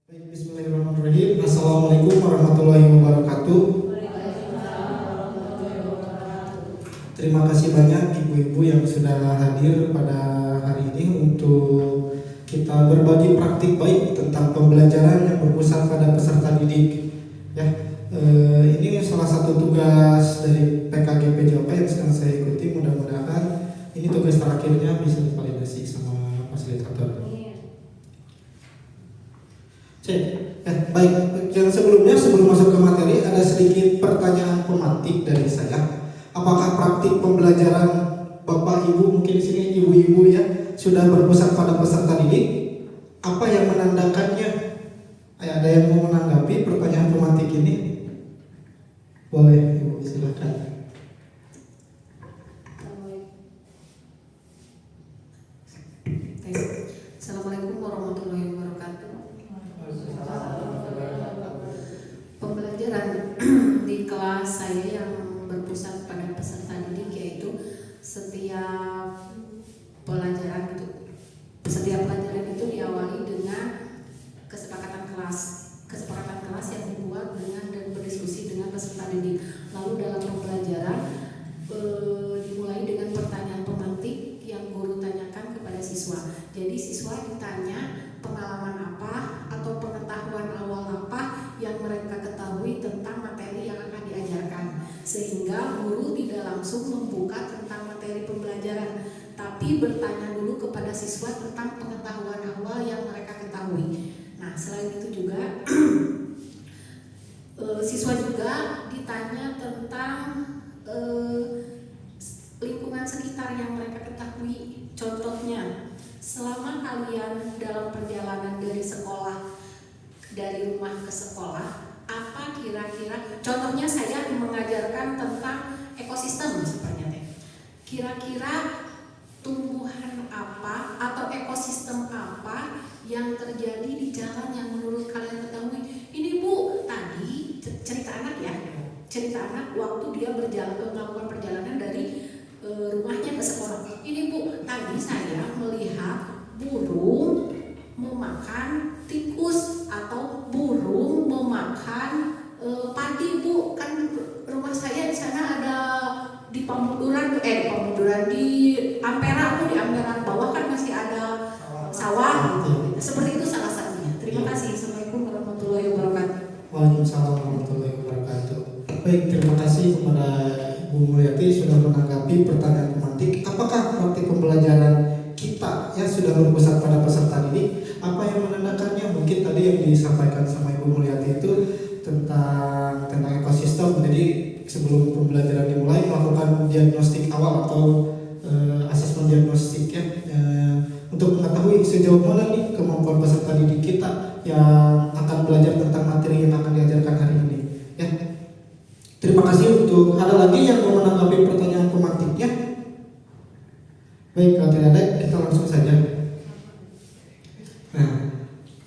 Baik, bismillahirrahmanirrahim. Assalamualaikum warahmatullahi wabarakatuh. Terima kasih banyak ibu-ibu yang sudah hadir pada hari ini untuk kita berbagi praktik baik tentang pembelajaran yang berpusat pada peserta didik. Ya, ini salah satu tugas dari PKGP Jawa yang sedang saya ikuti. Mudah-mudahan ini tugas terakhirnya bisa divalidasi sama fasilitator. Baik, yang sebelum masuk ke materi ada sedikit pertanyaan pemantik dari saya. Apakah praktik pembelajaran Bapak Ibu, mungkin di sini ibu-ibu ya, sudah berpusat pada peserta didik? Apa yang menandakannya? Ada yang mau menanggapi pertanyaan pemantik ini? Boleh, Ibu, silakan. Assalamualaikum warahmatullahi wabarakatuh. Pembelajaran di kelas saya yang berpusat pada peserta didik yaitu setiap pelajaran itu diawali dengan kesepakatan kelas yang dibuat dengan dan berdiskusi dengan peserta didik. Lalu dalam pembelajaran dimulai dengan pertanyaan pemantik yang guru tanyakan kepada siswa. Jadi siswa ditanya pengalaman apa atau pengetahuan awal apa yang mereka ketahui tentang materi yang akan diajarkan, sehingga guru tidak langsung membuka tentang materi pembelajaran, tapi bertanya dulu kepada siswa tentang pengetahuan awal yang mereka ketahui. Nah, selain itu juga siswa juga ditanya tentang lingkungan sekitar yang mereka ketahui. Contohnya, selama kalian dalam perjalanan dari rumah ke sekolah, apa kira-kira, contohnya saya mengajarkan tentang ekosistem sebenarnya. Kira-kira tumbuhan apa atau ekosistem apa yang terjadi di jalan yang menurut kalian ketahui? Ini Bu, tadi cerita anak waktu dia melakukan perjalanan dari rumahnya ke sekolah. Ini Bu, tadi saya melihat burung memakan tikus atau burung memakan padi Bu. Kan rumah saya di sana ada di Pamuduran di Ampera Bu, di Ampera bawah kan masih ada sawah gitu. Seperti itu salah satunya. Terima kasih. Assalamualaikum warahmatullahi wabarakatuh. Waalaikumsalam warahmatullahi wabarakatuh. Baik, terima kasih kepada Ibu Mulyati sudah menanggapi pertanyaan pemantik. Apakah praktik pembelajaran kita yang sudah berpusat pada peserta didik, apa yang menandakannya? Mungkin tadi yang disampaikan sama Ibu Mulyati itu tentang ekosistem. Jadi sebelum pembelajaran dimulai melakukan diagnostik awal atau asesmen diagnostik ya, untuk mengetahui sejauh mana nih kemampuan peserta didik kita yang akan belajar tentang materi yang akan diajarkan hari ini. Ya. Terima kasih. Untuk ada lagi yang mau menanggapi pertanyaan pemantiknya? Baik, kalau tidak ada kita langsung saja. Nah,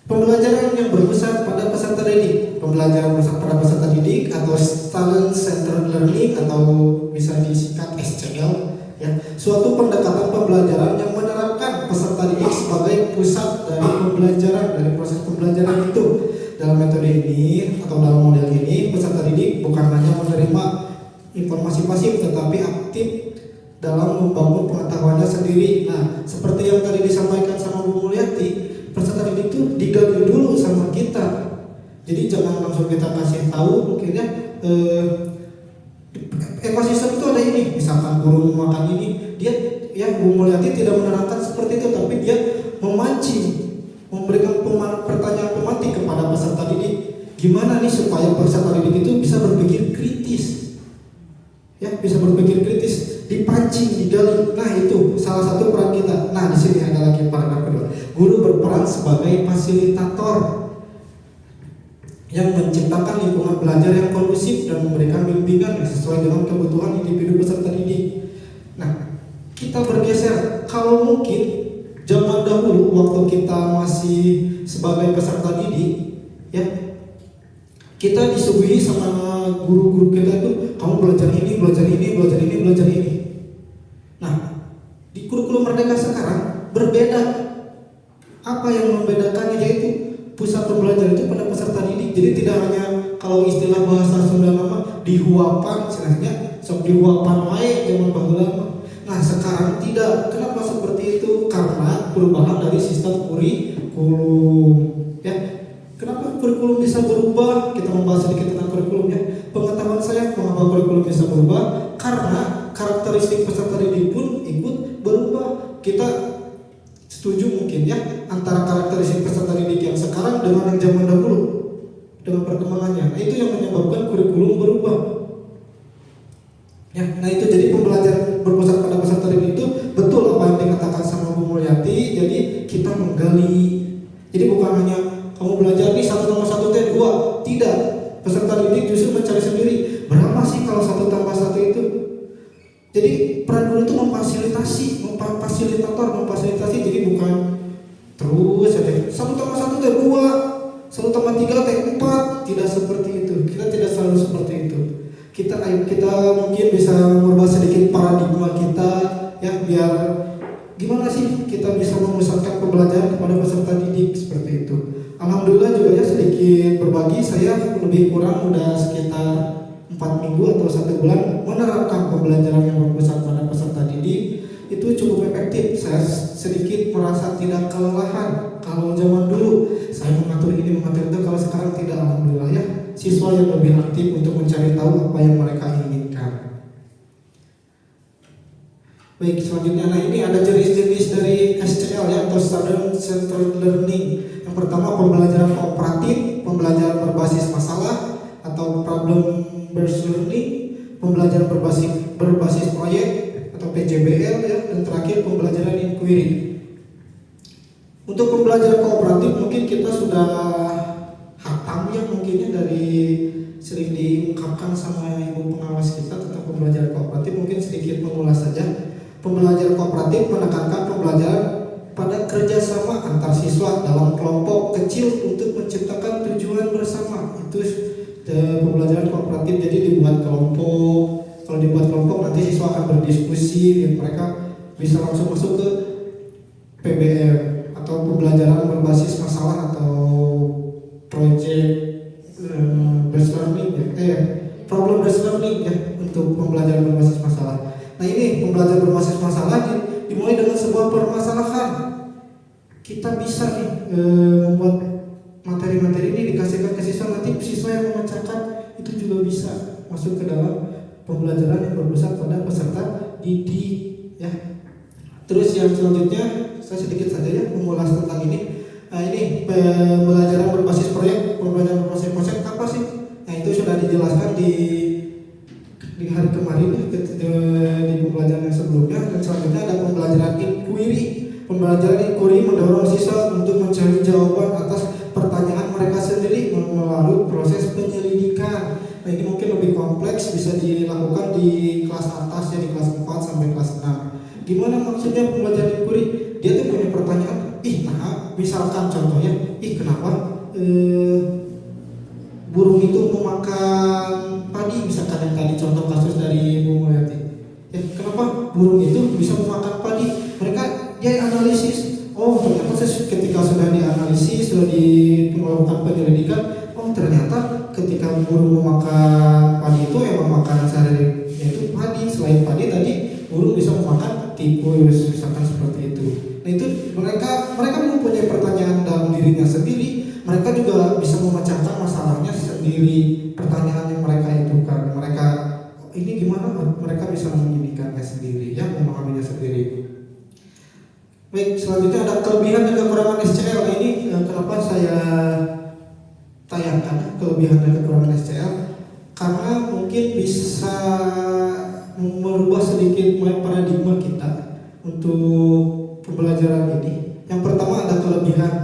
pembelajaran yang berpusat pada peserta didik, pembelajaran berpusat pada peserta didik atau Student Centered Learning atau bisa disingkat SCL, ya, suatu pendekatan pembelajaran yang menerapkan peserta didik sebagai pusat dari pembelajaran, dari proses pembelajaran itu. Dalam metode ini atau dalam model ini, peserta didik bukan hanya menerima informasi pasif tetapi aktif dalam membangun pengetahuannya sendiri. Nah, seperti yang tadi disampaikan sama Bu Mulyati, peserta didik itu digali dulu sama kita. Jadi jangan langsung kita kasih tahu mungkinnya ekosistem itu ada ini, misalkan burung makan ini, dia ya Bu Mulyati tidak menerangkan seperti itu, tapi dia memancing, memberikan pertanyaan pemantik kepada peserta didik. Gimana nih supaya peserta didik itu bisa berpikir kritis? Ya, bisa berpikir kritis, dipancing, digali. Nah, itu salah satu peran kita. Nah, di sini ada lagi paragraf kedua. Guru berperan sebagai fasilitator yang menciptakan lingkungan belajar yang kondusif dan memberikan bimbingan yang sesuai dengan kebutuhan individu peserta didik. Nah, kita bergeser. Kalau mungkin zaman dahulu waktu kita masih sebagai peserta didik, ya, kita disuguhi sama guru-guru kita itu, kamu belajar ini. Nah, di kurikulum Merdeka sekarang berbeda. Apa yang membedakannya? Yaitu pusat pembelajaran itu Jadi tidak hanya kalau istilah bahasa Sunda nama dihuapan, istilahnya sok dihuapan wae zaman baheula mah. Nah sekarang tidak. Kenapa seperti itu? Karena perubahan dari sistem kurikulum. Ya, kenapa kurikulum bisa berubah? Kita membahas sedikit tentang kurikulum ya. Pengetahuan saya mengapa kurikulum bisa berubah? Karena karakteristik peserta didik pun ikut berubah. Kita setuju mungkin ya antara karakteristik peserta didik yang sekarang dengan yang zaman dahulu dengan perkembangannya. Nah, itu yang menyebabkan kurikulum berubah. Ya, nah itu jadi pembelajaran berpusat pada peserta didik itu betul apa yang dikatakan sama Bu Mulyati. Jadi kita menggali. Jadi bukan hanya kamu belajar nih 1+1 2, tidak. Peserta didik justru mencari sendiri berapa sih kalau 1+1 itu. Jadi peran guru itu memfasilitasi. Jadi bukan terus saja 1+1 2, 1+3 4. Tidak seperti itu. Kita tidak selalu seperti itu. Kita mungkin bisa merubah sedikit paradigma kita ya, biar gimana sih kita bisa memusatkan pembelajaran kepada peserta didik seperti itu. Alhamdulillah juga ya sedikit berbagi, saya lebih kurang udah sekitar 4 minggu atau 1 bulan menerapkan pembelajaran yang berpusat pada peserta didik. Itu cukup efektif. Saya sedikit merasa tidak kelelahan. Kalau zaman dulu saya mengatur ini mengatur itu, kalau sekarang tidak, alhamdulillah ya. Siswa yang lebih aktif untuk mencari tahu apa yang mereka inginkan. Baik, selanjutnya, nah ini ada jenis-jenis dari SCL ya, atau Student Centered Learning. Yang pertama pembelajaran kooperatif, pembelajaran berbasis masalah atau problem based learning, pembelajaran berbasis proyek atau PJBL ya, dan terakhir pembelajaran inquiry. Untuk pembelajaran kooperatif mungkin kita sudah hatam ya mungkinnya dari sering diungkapkan sama ibu pengawas kita tentang pembelajaran kooperatif. Mungkin sedikit mengulas saja. Pembelajaran kooperatif menekankan pembelajaran pada kerjasama antar siswa dalam kelompok kecil untuk menciptakan tujuan bersama. Itu pembelajaran kooperatif. Jadi dibuat kelompok. Kalau dibuat kelompok nanti siswa akan berdiskusi dan mereka bisa langsung masuk ke PBL atau pembelajaran berbasis masalah atau project based learning ya, problem based learning ya, untuk pembelajaran berbasis masalah. Nah ini pembelajaran berbasis masalah dimulai dengan sebuah permasalahan. Kita bisa nih membuat materi-materi ini dikasihkan ke siswa, nanti siswa yang memecahkan itu juga bisa masuk ke dalam pembelajaran yang berpusat pada peserta didik ya. Terus yang selanjutnya saya sedikit saja ya mengulas tentang ini. Nah ini pembelajaran berbasis proyek, pembelajaran berbasis proyek apa sih? Nah itu sudah dijelaskan di hari kemarin ya, di pembelajaran yang sebelumnya. Dan selanjutnya ada pembelajaran inquiry. Pembelajaran inquiry mendorong siswa untuk mencari jawaban atas pertanyaan mereka sendiri melalui proses penyelidikan. Nah ini mungkin lebih kompleks, bisa dilakukan di kelas atas ya, di kelas 4 sampai kelas 6. Gimana maksudnya pembelajaran inquiry? Dia tuh punya pertanyaan, misalkan contohnya, kenapa burung itu memakan padi, misalkan yang tadi contoh kasus dari Bu Mulyati. Ya, kenapa burung itu bisa memakan padi? Dia analisis. Oh, ternyata ketika sudah dianalisis, sudah melakukan penyelidikan, oh ternyata ketika burung memakan padi itu emang makanan sehari yaitu padi. Selain padi tadi burung bisa memakan tikus, misalkan seperti itu. Nah itu mereka mempunyai pertanyaan dalam dirinya sendiri. Mereka juga bisa memecahkan masalahnya sendiri. Pertanyaan yang mereka itu kan, mereka ini gimana? Mereka bisa menjadikannya sendiri, ya, memahaminya sendiri. Baik, selanjutnya ada kelebihan dan kekurangan SCL. Ini kenapa saya tayangkan kelebihan dan kekurangan SCL? Karena mungkin bisa merubah sedikit paradigma kita untuk pembelajaran ini. Yang pertama ada kelebihan.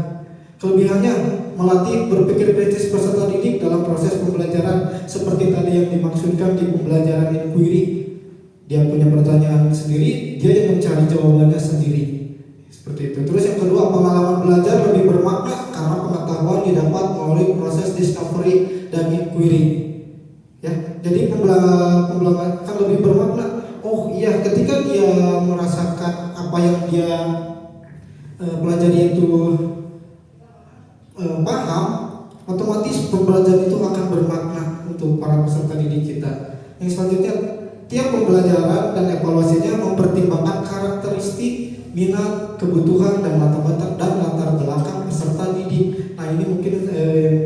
Kelebihannya melatih berpikir kritis peserta didik dalam proses pembelajaran, seperti tadi yang dimaksudkan di pembelajaran inquiry. Dia punya pertanyaan sendiri, dia yang mencari jawabannya sendiri. Seperti itu. Terus yang kedua, pengalaman belajar lebih bermakna karena pengetahuan didapat melalui proses discovery dan inquiry. Ya, jadi pembelajaran kan lebih bermakna. Oh iya, ketika dia merasakan apa yang dia pelajari itu paham, otomatis pembelajaran itu akan bermakna untuk para peserta didik kita. Yang selanjutnya, tiap pembelajaran dan evaluasinya mempertimbangkan karakteristik, minat, kebutuhan, dan latar belakang peserta didik. Nah ini mungkin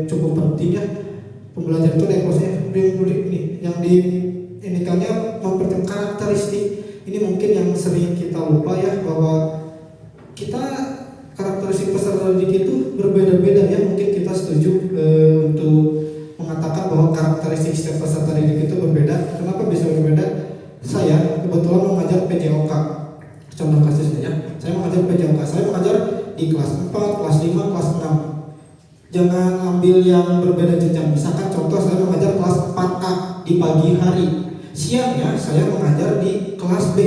cukup penting ya. Pembelajaran itu evaluasinya yang diinikannya mempertimbangkan karakteristik. Ini mungkin yang sering kita lupa ya, bahwa kita karakteristik peserta didik itu berbeda-beda ya. Mungkin kita setuju untuk mengatakan bahwa karakteristik setiap peserta didik itu berbeda. Kenapa bisa berbeda? Saya kebetulan mengajar PJOK. Contoh kasusnya ya, saya mengajar PJOK. Saya mengajar di kelas 4, kelas 5, kelas 6. Jangan ambil yang berbeda jenjang. Misalkan contoh saya mengajar kelas 4A di pagi hari. Siangnya saya mengajar di kelas B.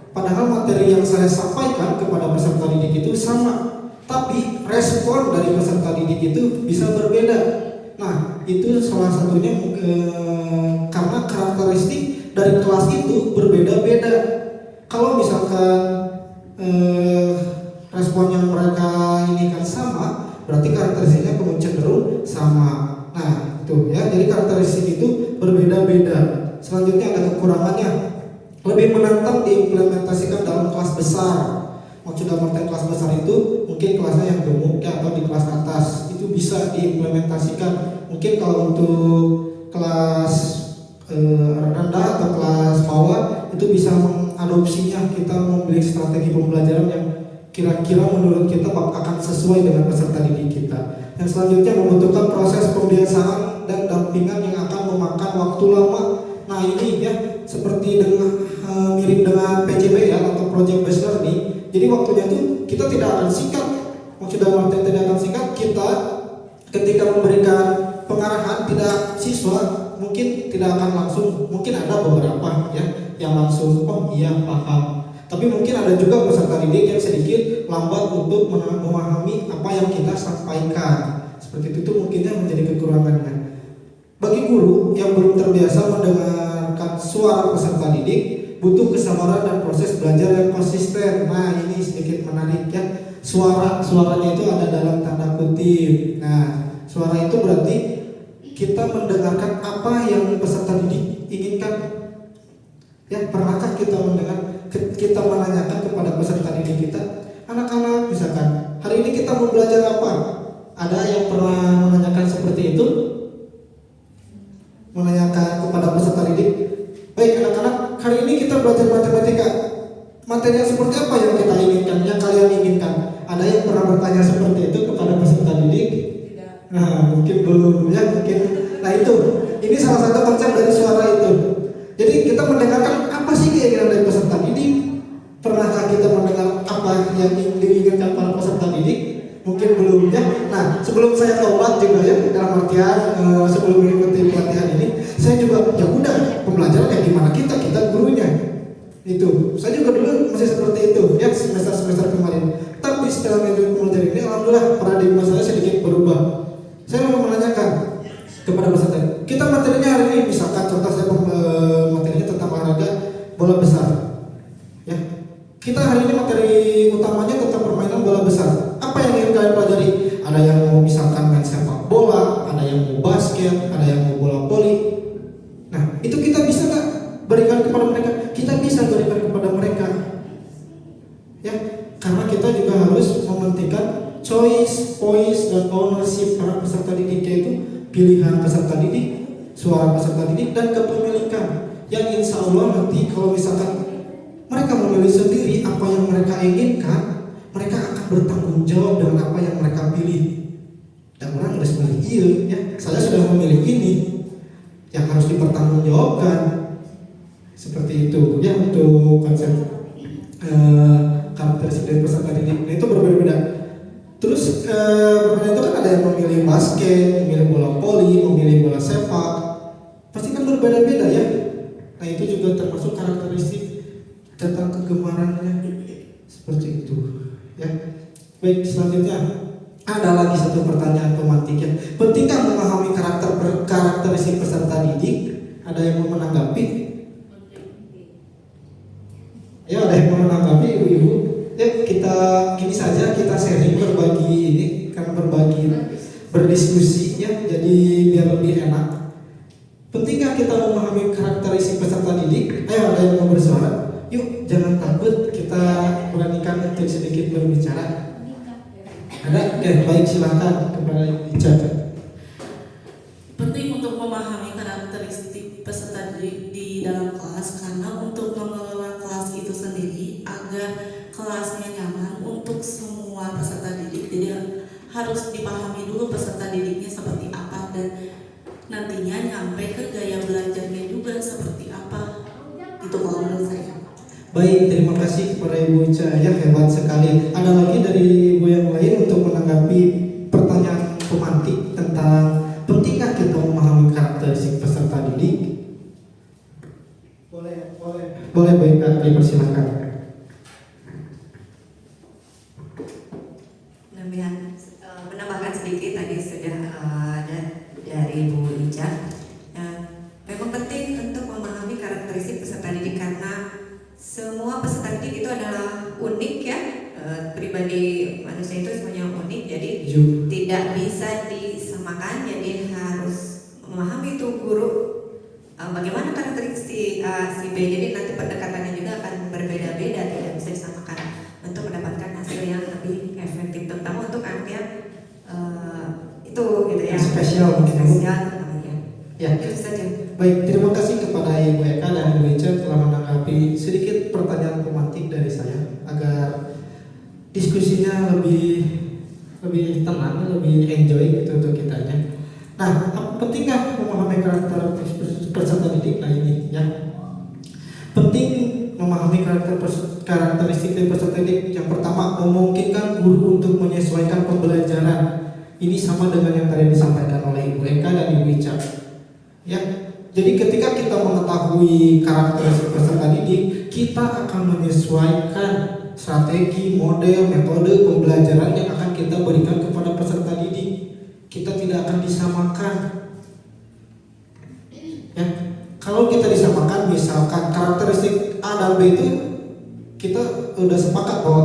Padahal materi yang saya sampaikan kepada peserta didik itu sama, tapi respon dari peserta didik itu bisa berbeda. Nah, itu salah satunya karena karakteristik dari kelas itu berbeda-beda. Kalau misalkan respon yang mereka ini kan sama, berarti karakteristiknya cenderung sama. Nah, itu ya. Jadi karakteristik itu berbeda-beda. Selanjutnya ada kekurangannya. Lebih menantang diimplementasikan dalam kelas besar. Maksud dalam kelas besar itu mungkin kelasnya yang gemuk ya, atau di kelas atas itu bisa diimplementasikan. Mungkin kalau untuk kelas rendah atau kelas bawah itu bisa mengadopsinya. Kita memiliki strategi pembelajaran yang kira-kira menurut kita akan sesuai dengan peserta didik kita. Yang selanjutnya membutuhkan proses pembiasaan dan dampingan yang akan memakan waktu lama. Nah ini ya seperti dengan mirip dengan PJB ya, atau project based learning. Jadi waktunya itu kita tidak akan singkat. Maksud dalam arti tidak akan singkat, kita ketika memberikan pengarahan tidak siswa mungkin tidak akan langsung, mungkin ada beberapa ya yang langsung oh iya paham. Tapi mungkin ada juga peserta didik yang sedikit lambat untuk memahami apa yang kita sampaikan. Seperti itu mungkinnya menjadi kekurangannya. Bagi guru yang belum terbiasa mendengarkan suara peserta didik, butuh kesabaran dan proses belajar yang konsisten. Nah ini sedikit menarik ya. Suaranya itu ada dalam tanda kutip. Nah suara itu berarti kita mendengarkan apa yang peserta didik inginkan. Ya pernahkah kita menanyakan kepada peserta didik kita, anak-anak misalkan, hari ini kita mau belajar apa? Ada yang pernah menanyakan seperti itu? Menanyakan kepada peserta didik, baik anak-anak, hari ini kita belajar matematika. Materi yang seperti apa yang kita inginkan, yang kalian inginkan? Ada yang pernah bertanya seperti itu kepada peserta didik? Tidak. Nah, mungkin belum ya, mungkin. Nah itu, ini salah satu konsep dari suara itu. Jadi kita mendengarkan apa sih keinginan dari peserta didik? Pernahkah kita mendengar apa yang diinginkan para peserta didik? Mungkin belum ya. Nah, sebelum saya taubat juga ya, dalam artian sebelum mengikuti pelatihan ini, saya juga ya udah pembelajaran ya gimana kita gurunya. Itu, saya juga dulu masih seperti itu ya semester kemarin. Tapi setelah mengikuti pembelajaran ini, alhamdulillah paradigma saya sedikit berubah. Saya mau menanyakan kepada peserta, kita materinya hari ini misalkan contoh saya materinya tentang olahraga bola besar. Ya, kita hari ini materi utamanya tentang permainan bola besar. Apa yang ingin kalian pelajari? Ada yang mau misalkan main sepak bola, ada yang mau basket, ada yang mau bola voli. Nah, itu kita bisa nggak berikan kepada mereka? Kita bisa berikan kepada mereka. Ya, karena kita juga harus mementingkan choice, voice, dan ownership para peserta didiknya itu, pilihan peserta didik, suara peserta didik, dan kepemilikan. Yang insya Allah nanti kalau misalkan mereka memilih sendiri apa yang mereka inginkan, mereka akan bertanggung jawab dengan apa yang mereka pilih. Dan orang harus memilih iya, ya. Saya sudah memilih ini, yang harus dipertanggungjawabkan. Seperti itu, ya untuk konsep karakteristik dari peserta didik. Nah, itu berbeda-beda. Terus permainan itu kan ada yang memilih basket, memilih bola voli, memilih bola sepak. Pasti kan berbeda-beda ya. Nah itu juga termasuk karakteristik tentang kegemarannya. Seperti itu ya. Baik, selanjutnya ada lagi satu pertanyaan pemantik ya. Pentingkah memahami karakteristik peserta didik? Ada yang mau menanggapi? Ya, ada yang mau menanggapi ibu-ibu? Ya, kita gini saja, kita sharing berbagi ini, karena berbagi berdiskusi ya, jadi biar lebih enak. Pentingkah kita memahami karakteristik peserta didik? Ayo, ada yang mau bersuara? Yuk, jangan takut, kita beranikan untuk sedikit berbicara. Ada? Oke, baik, silahkan kepada Ibu Ica. Penting untuk memahami karakteristik peserta didik di dalam kelas karena untuk mengelola kelas itu sendiri agar kelasnya nyaman untuk semua peserta didik. Jadi harus dipahami dulu peserta didiknya seperti apa dan nantinya nyampe ke gaya belajarnya juga seperti apa. Itu kalau menurut saya. Baik, terima kasih kepada Ibu Ica, ya hebat sekali. Ada lagi dari Ibu yang lain untuk menanggapi pertanyaan pemantik tentang pentingkah kita memahami karakteristik peserta didik? Boleh baik, dipersilakan. Menambahkan sedikit tadi sudah dari Bu Ica. Memang penting untuk memahami karakteristik peserta didik karena semua peserta didik itu adalah unik ya. Pribadi manusia itu semuanya unik, jadi tidak bisa disamakan. Jadi harus memahami itu guru bagaimana karakteristik si B. Jadi nanti pendekatannya juga akan berbeda-beda, tidak bisa disamakan untuk mendapatkan hasil yang lebih efektif, terutama untuk anak yang itu gitu ya, spesial namanya. Ya. Itu saja. Baik, terima kasih kepada Ibu Eka dan Ibu Ica telah menanggapi sedikit pertanyaan pemantik dari saya agar diskusinya lebih tenang, lebih enjoy gitu untuk kitanya. Nah, pentingkah memahami karakteristik peserta didik? Nah ini ya, penting memahami karakteristik dari peserta didik. Yang pertama, memungkinkan guru untuk menyesuaikan pembelajaran. Ini sama dengan yang tadi disampaikan oleh Ibu Eka dan Ibu Ica. Ya, jadi ketika kita mengetahui karakteristik peserta didik, kita akan menyesuaikan strategi, model, metode pembelajaran yang akan kita berikan kepada peserta didik. Kita tidak akan disamakan. Ya, kalau kita disamakan, misalkan karakteristik A dan B itu kita udah sepakat bahwa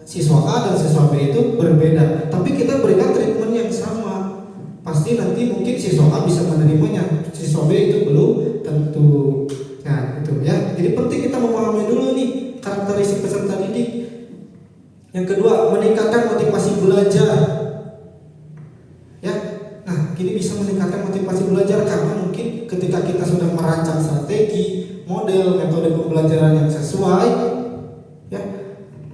siswa A dan siswa B itu berbeda, tapi kita berikan treatment yang sama, pasti nanti mungkin siswa A bisa menerimanya, siswa B itu belum tentu. Nah itu ya, jadi penting kita memahami dulu nih karakteristik peserta didik. Yang kedua, meningkatkan motivasi belajar. Ya, nah ini bisa meningkatkan motivasi belajar karena mungkin ketika kita sudah merancang strategi, model, metode pembelajaran yang sesuai, ya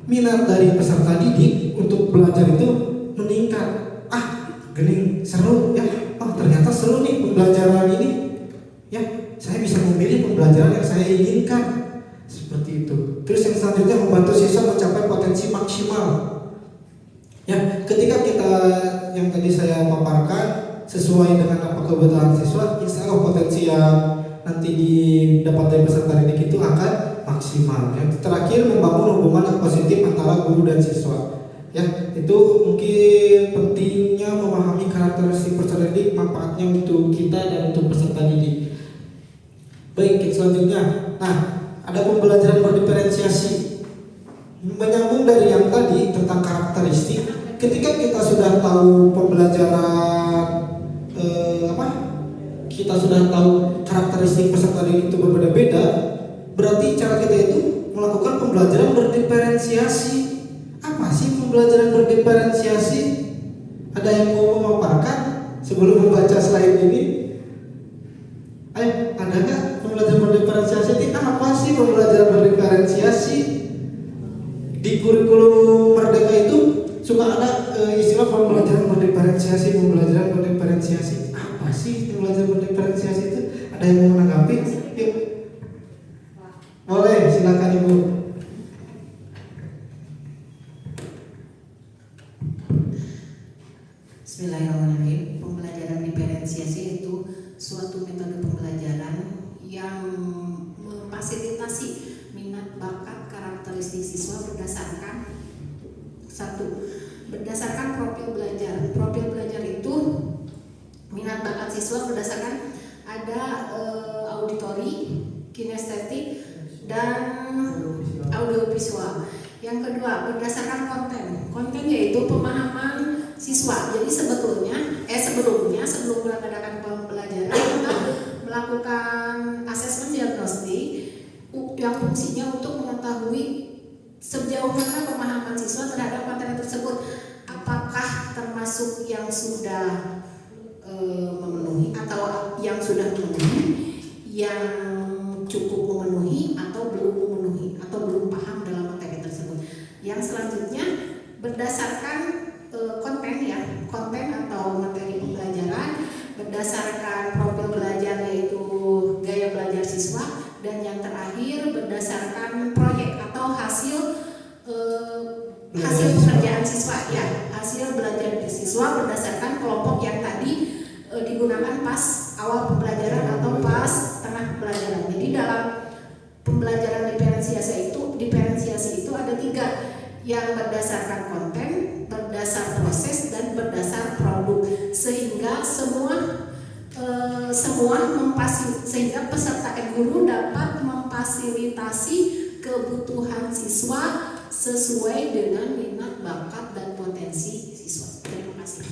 minat dari peserta didik untuk belajar itu meningkat. Gening, seru ya. Ternyata seru nih pembelajaran ini. Ya, saya bisa memilih pembelajaran yang saya inginkan. Seperti itu. Terus yang selanjutnya, membantu siswa mencapai potensi maksimal. Ya, ketika kita yang tadi saya paparkan sesuai dengan apa kebutuhan siswa, insya Allah potensi yang nanti didapat dari peserta didik itu akan maksimal. Yang terakhir, membangun hubungan yang positif antara guru dan siswa. Ya, itu mungkin pentingnya memahami karakteristik peserta didik, manfaatnya untuk kita dan untuk peserta didik. Baik, selanjutnya, nah ada pembelajaran berdiferensiasi. Menyambung dari yang tadi tentang karakteristik, ketika kita sudah tahu pembelajaran kita sudah tahu karakteristik peserta didik itu berbeda-beda, berarti cara kita itu melakukan pembelajaran berdiferensiasi. Apa sih pembelajaran berdiferensiasi? Ada yang mau memaparkan sebelum membaca slide ini? Ayo, ada nggak pembelajaran berdiferensiasi? Apa sih pembelajaran berdiferensiasi? Di kurikulum Merdeka itu suka ada istilah pembelajaran berdiferensiasi. Apa sih pembelajaran berdiferensiasi itu? Ada yang mau menanggapi? Yuk. Boleh, silakan Ibu. Bismillahirrahmanirrahim. Pembelajaran diferensiasi itu suatu metode pembelajaran yang memfasilitasi minat, bakat, karakteristik siswa berdasarkan profil belajar. Profil belajar itu minat, bakat siswa berdasarkan ada auditori, kinestetik, dan audiovisual. Yang kedua, berdasarkan konten. Konten yaitu pemahaman siswa. Jadi sebelumnya sebelum mengadakan pembelajaran kita melakukan asesmen diagnostik yang fungsinya untuk mengetahui sejauh mana pemahaman siswa terhadap materi tersebut, apakah termasuk yang sudah memenuhi atau yang sudah memenuhi, yang cukup memenuhi atau belum memenuhi atau belum paham dalam materi tersebut. Yang selanjutnya berdasarkan konten atau materi pembelajaran, berdasarkan profil belajar yaitu gaya belajar siswa, dan yang terakhir berdasarkan proyek atau hasil pekerjaan siswa, ya, hasil belajar siswa berdasarkan kelompok yang tadi digunakan pas awal pembelajaran atau pas tengah pembelajaran. Jadi dalam pembelajaran diferensiasi itu ada 3, yang berdasarkan konten, berdasar proses, dan berdasar produk, sehingga sehingga peserta guru dapat memfasilitasi kebutuhan siswa sesuai dengan minat, bakat, dan potensi siswa. Terima kasih.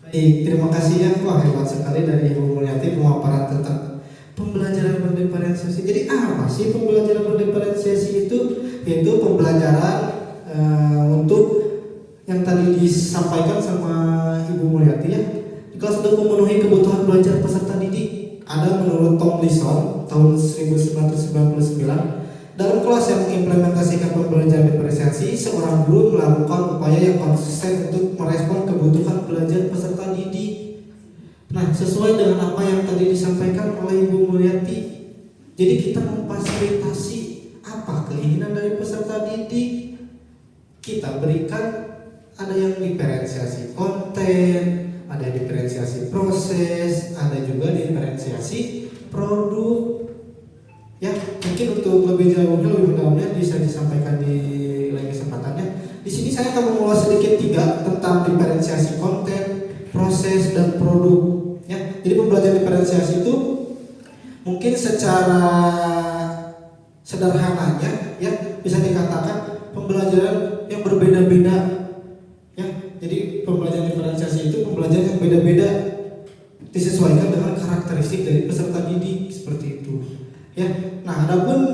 Baik, terima kasih ya. Wah, hebat sekali dari Ibu Mulyati pemaparan tentang pembelajaran berdiferensiasi. Jadi apa sih pembelajaran berdiferensiasi itu? Yaitu pembelajaran untuk yang tadi disampaikan sama Ibu Mulyati ya. Di kelas untuk memenuhi kebutuhan belajar peserta didik. Ada menurut Tom Lison tahun 1999. Dalam kelas yang mengimplementasikan pembelajaran diferensiasi, seorang guru melakukan upaya yang konsisten untuk merespon kebutuhan belajar peserta didik. Nah, sesuai dengan apa yang tadi disampaikan oleh Ibu Mulyati, jadi kita memfasilitasi apa keinginan dari peserta didik. Kita berikan, ada yang diferensiasi konten, ada diferensiasi proses, ada juga diferensiasi produk. Ya, mungkin untuk lebih jauhnya, lebih mendalamnya bisa disampaikan di lain kesempatannya. Di sini saya akan mengulas sedikit 3 tentang diferensiasi konten, proses, dan produk. Ya, jadi pembelajaran diferensiasi itu mungkin secara sederhananya ya bisa dikatakan pembelajaran yang berbeda-beda. Ya, jadi pembelajaran diferensiasi itu pembelajaran yang beda-beda disesuaikan dengan karakteristik dari peserta didik seperti itu. Ya, nah adapun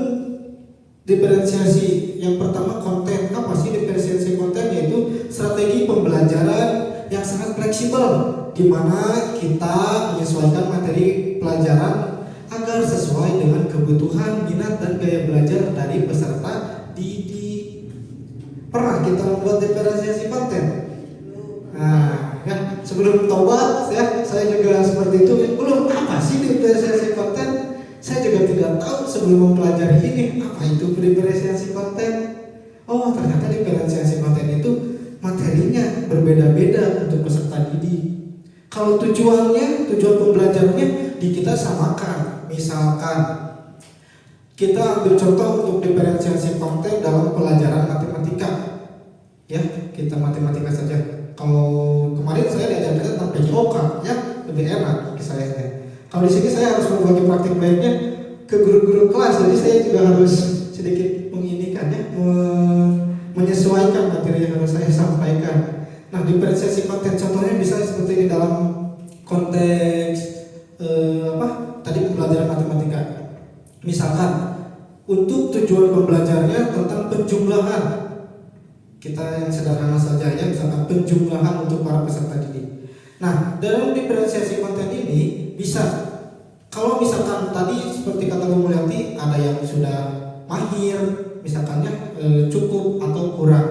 diferensiasi yang pertama konten. Apa sih diferensiasi konten? Yaitu strategi pembelajaran yang sangat fleksibel, di mana kita menyesuaikan materi pelajaran agar sesuai dengan kebutuhan, minat, dan gaya belajar dari peserta didik. Pernah kita membuat diferensiasi konten? Nah, ya, sebelum tobat ya, saya juga seperti itu. Belum, apa sih diferensiasi konten? Saya juga tidak tahu sebelum mempelajari ini apa itu diferensiasi konten. Oh, ternyata diferensiasi konten itu materinya berbeda-beda untuk peserta didik. Kalau tujuan pembelajarannya di kita samakan. Misalkan kita ambil contoh untuk diferensiasi konten dalam pelajaran matematika. Ya, kita matematika saja. Kalau kemarin saya diajarkan tentang PJOK, ya lebih enak kisahnya. Kalau di sini saya harus membagi praktik baiknya ke guru-guru kelas, jadi saya juga harus sedikit menyesuaikan materi yang harus saya sampaikan. Nah, diferensiasi konten contohnya bisa seperti ini dalam konteks tadi pembelajaran matematika. Misalkan untuk tujuan pembelajarannya tentang penjumlahan, kita yang sederhana saja ya, misalkan penjumlahan untuk para peserta didik. Nah, dalam diferensiasi konten ini bisa, kalau misalkan tadi seperti kata Bu Mulyati, ada yang sudah mahir, misalkannya cukup atau kurang.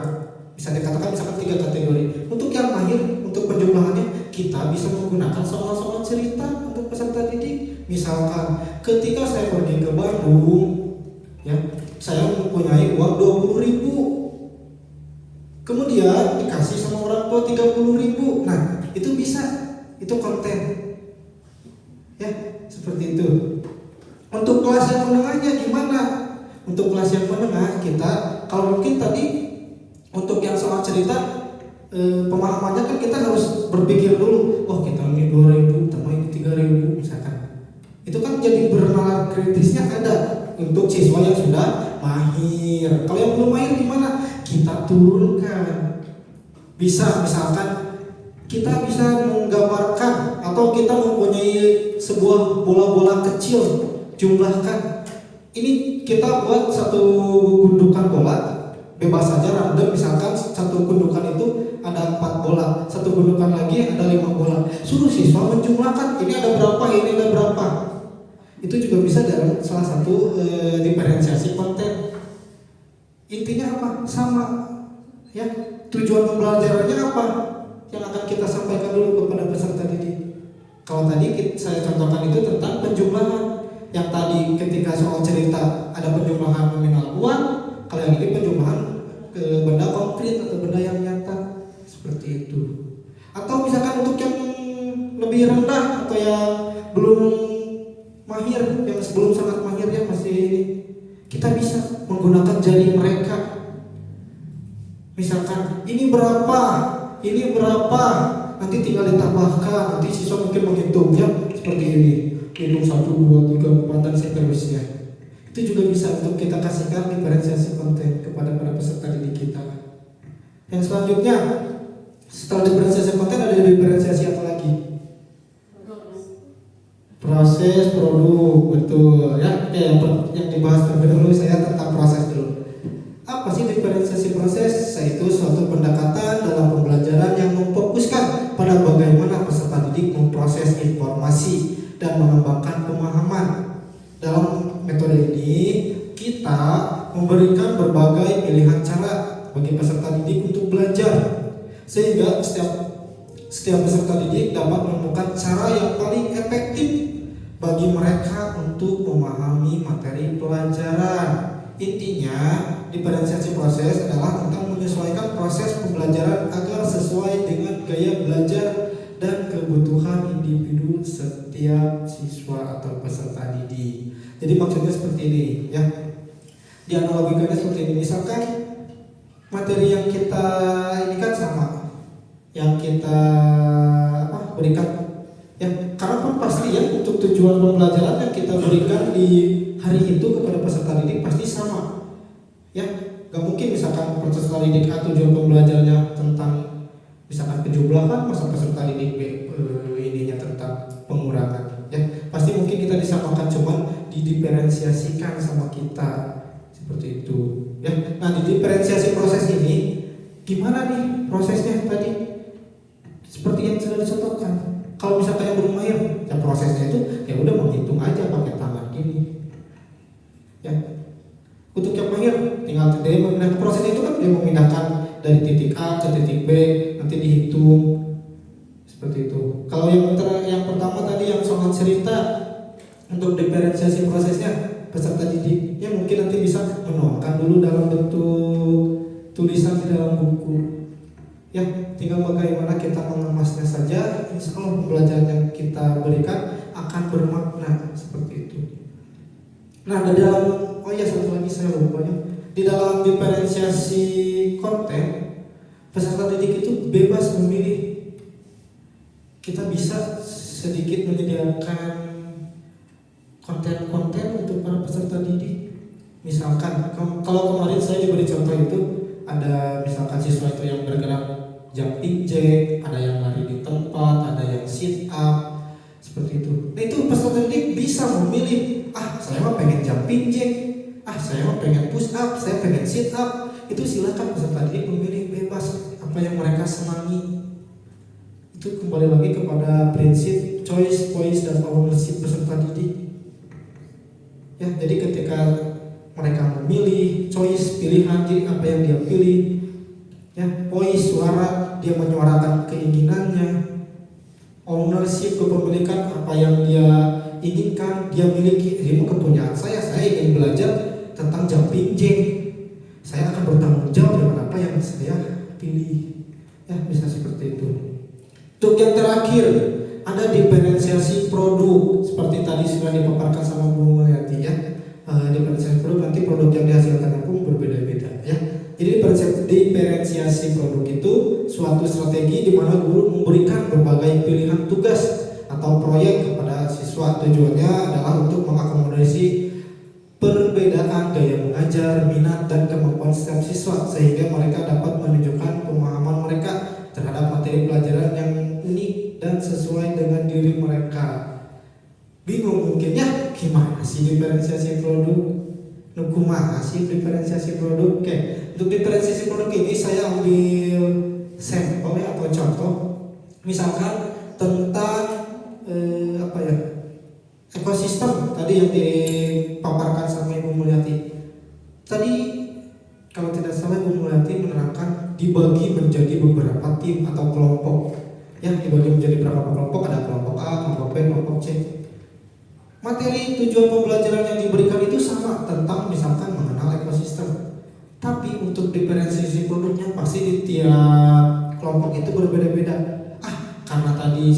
Bisa dikatakan misalkan 3 kategori. Untuk yang mahir, untuk penjumlahannya kita bisa menggunakan soal-soal cerita untuk peserta didik. Misalkan ketika saya pergi ke Bandung, ya, saya mempunyai uang 20.000. Kemudian dikasih sama orang tua 30.000. Nah, itu bisa, itu konten. Ya, seperti itu. Untuk kelas yang menengahnya gimana? Untuk kelas yang menengah kita, kalau mungkin tadi untuk yang soal cerita pemahamannya kan kita harus berpikir dulu. Oh, kita ini 2.000, tambah ini 3.000 misalkan. Itu kan jadi bernalar kritisnya ada untuk siswa yang sudah mahir. Kalau yang belum mahir gimana? Kita turunkan Bisa misalkan kita bisa menggambarkan atau kita mempunyai sebuah bola-bola kecil, jumlahkan. Ini kita buat satu gundukan bola, bebas saja random, misalkan satu gundukan itu ada 4 bola, satu gundukan lagi ada 5 bola. Suruh siswa menjumlahkan, ini ada berapa, ini ada berapa. Itu juga bisa dalam salah satu diferensiasi konten. Intinya apa? Sama. Ya, tujuan pembelajarannya apa? Yang akan kita sampaikan dulu kepada peserta didik. Kalau tadi saya contohkan itu tentang penjumlahan. Yang tadi ketika soal cerita ada penjumlahan nominal uang, kalau yang ini penjumlahan ke benda konkret atau benda yang nyata, seperti itu. Atau misalkan untuk yang lebih rendah atau yang belum mahir, yang sebelum sangat mahir ya masih ini, kita bisa menggunakan jari mereka. Misalkan ini berapa, nanti tinggal ditambahkan, nanti siswa mungkin menghitungnya seperti ini, hitung 1, 2, 3, 4 dan seterusnya. Itu juga bisa untuk kita kasihkan diferensiasi konten kepada para peserta didik kita. Yang selanjutnya, setelah diferensiasi konten ada diferensiasi apa lagi? Proses, produk, betul ya. Yang dibahas terlebih dahulu saya tentang proses dulu. Apa sih diferensiasi proses? Yaitu suatu pendekatan dalam pembelajaran yang memfokuskan pada bagaimana peserta didik memproses informasi dan mengembangkan pemahaman. Dalam metode ini kita memberikan berbagai pilihan cara bagi peserta didik untuk belajar, sehingga setiap peserta didik dapat menemukan cara yang paling efektif bagi mereka untuk memahami materi pelajaran. Intinya, diferensiasi proses adalah tentang menyesuaikan proses pembelajaran agar sesuai dengan gaya belajar dan kebutuhan individu setiap siswa atau peserta didik. Jadi maksudnya seperti ini ya. Dianalogikannya seperti ini. Misalkan materi yang kita ini kan sama, yang kita berikan ya, karena pun pasti ya untuk tujuan pembelajaran yang kita berikan di hari itu kepada peserta didik pasti sama ya. Gak mungkin misalkan peserta didik A tujuan pembelajarannya tentang misalkan penjumlahan, masa peserta didik B ininya tentang pengurangan ya. Pasti mungkin kita disamakan, cuman didiferensiasikan sama kita seperti itu ya. Nah, di diferensiasi proses ini gimana nih prosesnya tadi? Seperti yang sudah dicontohkan. Kalau misalkan yang belum mahir, ya prosesnya itu ya udah menghitung aja pakai tangan gini. Ya. Untuk yang mahir tinggal dia memindahkan proses itu kan, dia memindahkan dari titik A ke titik B, nanti dihitung seperti itu. Kalau yang pertama tadi yang soal cerita, untuk diferensiasi prosesnya peserta didiknya mungkin nanti bisa menuangkan dulu dalam bentuk tulisan di dalam buku. Ya, tinggal bagaimana kita mengemasnya saja, insya Allah pembelajaran yang kita berikan akan bermakna seperti itu. Nah, di dalam satu lagi saya lupa ya. Di dalam diferensiasi konten, peserta didik itu bebas memilih. Kita bisa sedikit menyediakan konten-konten untuk para peserta didik. Misalkan kalau kemarin saya diberi contoh itu ada misalkan siswa itu yang bergerak jumping jack, ada yang lari di tempat, ada yang sit up, seperti itu. Nah, itu peserta didik bisa memilih, saya mah pengen jumping jack, saya mah pengen push up, saya pengen sit up. Itu silakan peserta didik memilih bebas apa yang mereka senangi. Itu kembali lagi kepada prinsip choice, voice, dan ownership peserta didik. Ya, jadi ketika mereka memilih, choice, pilihan, jadi apa yang dia pilih. Ya, voice, suara, dia menyuarakan keinginannya. Ownership, kepemilikan, apa yang dia inginkan, dia miliki. Ini kepunyaan saya ingin belajar tentang jumping jack. Saya akan bertanggung jawab dengan apa yang saya pilih. Ya, bisa seperti itu. Untuk yang terakhir, ada diferensiasi produk. Seperti tadi sudah dipaparkan sama Bu Mulyati ya. Diferensiasi produk, nanti produk yang dihasilkan pun berbeda-beda ya. Jadi diferensiasi produk itu suatu strategi di mana guru memberikan berbagai pilihan tugas atau proyek kepada siswa. Tujuannya adalah untuk mengakomodasi perbedaan gaya mengajar, minat, dan kemampuan setiap siswa sehingga mereka dapat menunjukkan pemahaman mereka materi pelajaran yang unik dan sesuai dengan diri mereka. Bingung mungkin ya, gimana sih diferensiasi produk? Nukumaha sih diferensiasi produk? Oke, untuk diferensiasi produk ini saya ambil sampel ya, atau contoh. Misalkan tentang ekosistem tadi yang dipaparkan sama Ibu Mulyati. Tadi kalau tidak salah Ibu Mulyati menerangkan dibagi menjadi beberapa tim atau kelompok. Ya, dibagi menjadi beberapa kelompok, ada kelompok A, kelompok B, kelompok C. Materi tujuan pembelajaran yang diberikan itu sama, tentang misalkan mengenal ekosistem. Tapi untuk diferensiasi produknya pasti di tiap kelompok itu berbeda-beda. Karena tadi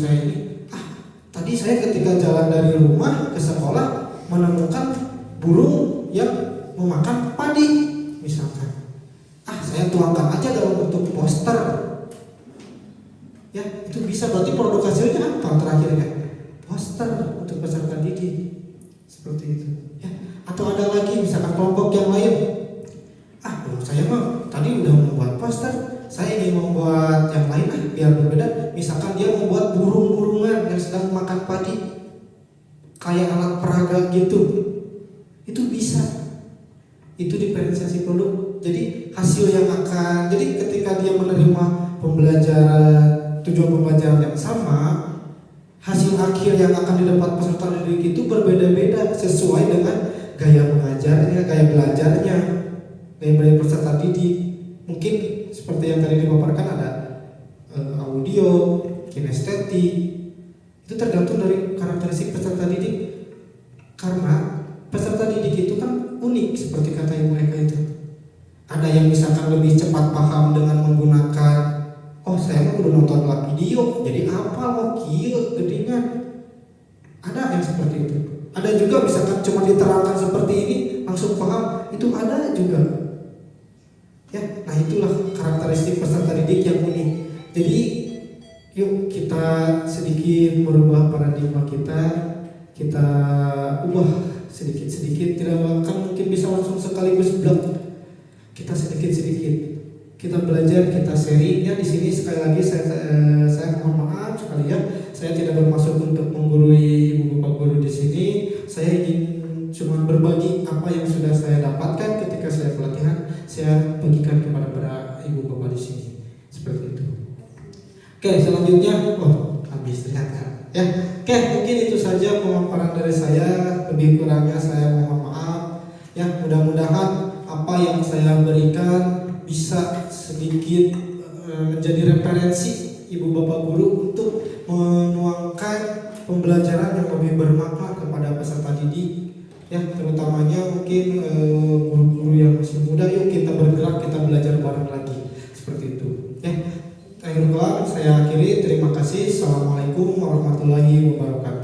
saya ketika jalan dari rumah ke sekolah menemukan burung yang memakan padi misalkan. Saya tuangkan aja dalam bentuk poster. Ya, itu bisa, berarti produk hasilnya apa terakhirnya? Poster untuk peserta didik. Seperti itu. Ya. Atau ada lagi misalkan kelompok yang lain. Saya mah tadi udah membuat poster, saya ingin membuat yang lain biar berbeda. Misalkan dia membuat burung-burungan yang sedang makan padi, kayak alat peraga gitu. Itu bisa. Itu diferensiasi produk. Jadi hasil yang akan, jadi ketika dia menerima pembelajaran, tujuan pembelajaran yang sama, hasil akhir yang akan didapat peserta didik itu berbeda-beda sesuai dengan gaya mengajarnya, gaya belajarnya, gaya belajar peserta didik. Mungkin seperti yang tadi dipaparkan ada audio, kinestetik. Itu tergantung dari karakteristik peserta didik. Karena peserta didik itu kan unik seperti kata Ibu Eka itu. Ada yang misalkan lebih cepat paham dengan menggunakan, saya mah udah nonton video, jadi apa kieu gedingan. Ada yang seperti itu. Ada juga misalkan cuma diterangkan seperti ini langsung paham, itu ada juga. Ya, nah itulah karakteristik peserta didik yang unik. Jadi yuk kita sedikit merubah paradigma kita ubah sedikit-sedikit, tidak akan mungkin bisa langsung sekaligus blok. Kita sedikit-sedikit kita belajar, kita sharing ya. Di sini sekali lagi saya mohon maaf sekali ya, saya tidak bermaksud untuk menggurui ibu bapak guru di sini. Saya ingin cuma berbagi apa yang sudah saya dapatkan ketika saya pelatihan, saya bagikan kepada para ibu bapak di sini. Seperti itu. Oke, selanjutnya habis ternyata ya. Oke, mungkin itu saja pemaparan dari saya. Lebih kurangnya saya mohon maaf ya. Mudah-mudahan apa yang saya berikan bisa sedikit menjadi referensi ibu bapak guru untuk menuangkan pembelajaran yang lebih bermakna kepada peserta didik ya, terutamanya mungkin guru-guru yang masih muda. Yuk kita bergerak, kita belajar bareng lagi, seperti itu ya. Akhirul kalam saya akhiri, terima kasih. Assalamualaikum warahmatullahi wabarakatuh.